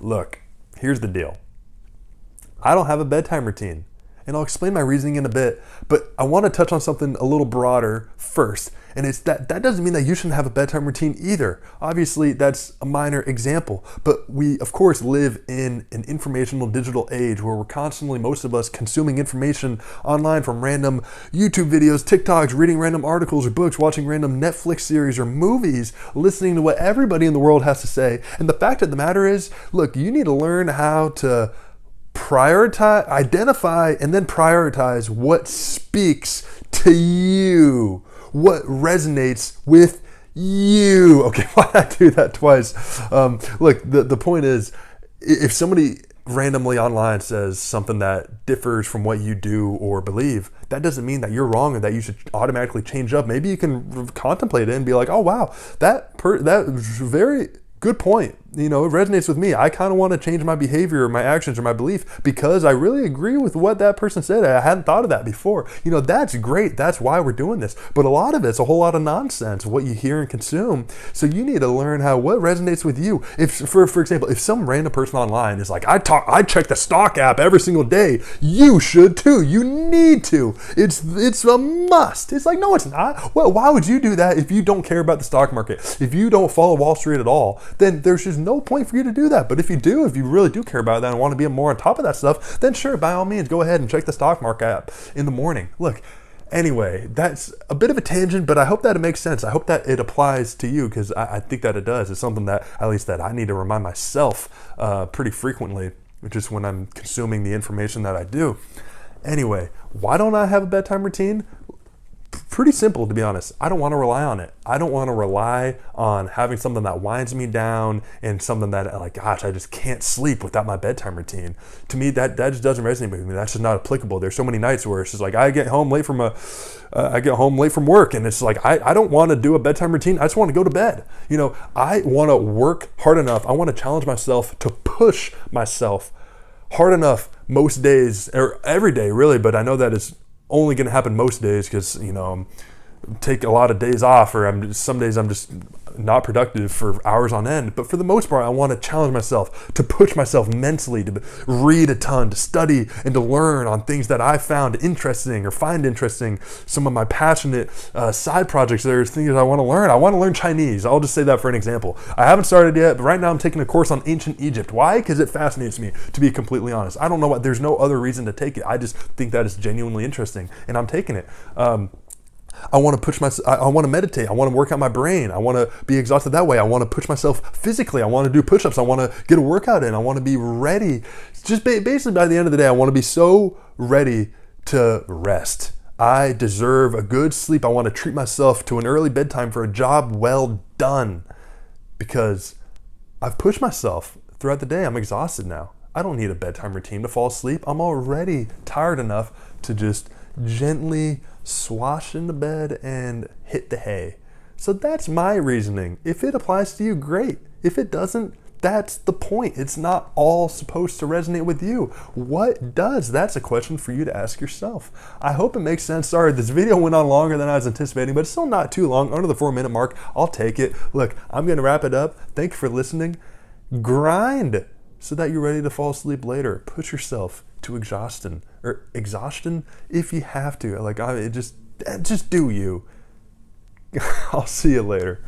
Look, here's the deal. I don't have a bedtime routine, and I'll explain my reasoning in a bit, but I want to touch on something a little broader first, and it's that doesn't mean that you shouldn't have a bedtime routine either. Obviously, that's a minor example, but we, of course, live in an informational digital age where we're constantly, most of us, consuming information online from random YouTube videos, TikToks, reading random articles or books, watching random Netflix series or movies, listening to what everybody in the world has to say. And the fact of the matter is, look, you need to learn how to prioritize, identify, and then prioritize what speaks to you, what resonates with you. Okay, why did I do that twice? Look, the point is, if somebody randomly online says something that differs from what you do or believe, that doesn't mean that you're wrong or that you should automatically change up. Maybe you can contemplate it and be like, oh wow, that very good point. It resonates with me. I kind of want to change my behavior or my actions or my belief because I really agree with what that person said. I hadn't thought of that before. That's great. That's why we're doing this. But a lot of it's a whole lot of nonsense, what you hear and consume. So you need to learn what resonates with you. If, for example, if some random person online is like, I check the stock app every single day, you should too. You need to. It's a must. It's like, no, it's not. Well, why would you do that if you don't care about the stock market? If you don't follow Wall Street at all, then there's just no point for you to do that. But if you really do care about that and want to be more on top of that stuff, then sure, by all means, go ahead and check the stock market app in the morning. Look, anyway, that's a bit of a tangent, but I hope that it makes sense. I hope that it applies to you because I think that it does. It's something that, at least that I need to remind myself pretty frequently, just when I'm consuming the information that I do. Anyway, why don't I have a bedtime routine? Pretty simple, to be honest. I don't want to rely on it. I don't want to rely on having something that winds me down and something that, like, gosh, I just can't sleep without my bedtime routine. To me, that just doesn't resonate with me. That's just not applicable. There's so many nights where it's just like I get home late from work, and it's like I don't want to do a bedtime routine. I just want to go to bed. I want to work hard enough. I want to challenge myself to push myself hard enough most days, or every day, really. But I know that is only going to happen most days because take a lot of days off, or some days I'm just not productive for hours on end. But for the most part, I want to challenge myself, to push myself mentally, to read a ton, to study and to learn on things that I found interesting or find interesting. Some of my passionate side projects, there's things I want to learn. I want to learn Chinese. I'll just say that for an example. I haven't started yet, but right now I'm taking a course on ancient Egypt. Why? Because it fascinates me, to be completely honest. I don't know why. There's no other reason to take it. I just think that is genuinely interesting, and I'm taking it. I want to push myself. I want to meditate. I want to work out my brain. I want to be exhausted that way. I want to push myself physically. I want to do push-ups. I want to get a workout in. I want to be ready. Just basically by the end of the day, I want to be so ready to rest. I deserve a good sleep. I want to treat myself to an early bedtime for a job well done because I've pushed myself throughout the day. I'm exhausted now. I don't need a bedtime routine to fall asleep. I'm already tired enough to just gently swash into bed and hit the hay. So that's my reasoning. If it applies to you, great. If it doesn't, that's the point. It's not all supposed to resonate with you. What does? That's a question for you to ask yourself. I hope it makes sense. Sorry, this video went on longer than I was anticipating, but it's still not too long. Under the 4-minute mark, I'll take it. Look, I'm going to wrap it up. Thank you for listening. Grind so that you're ready to fall asleep later. Push yourself to exhaustion if you have to. Just do you. I'll see you later.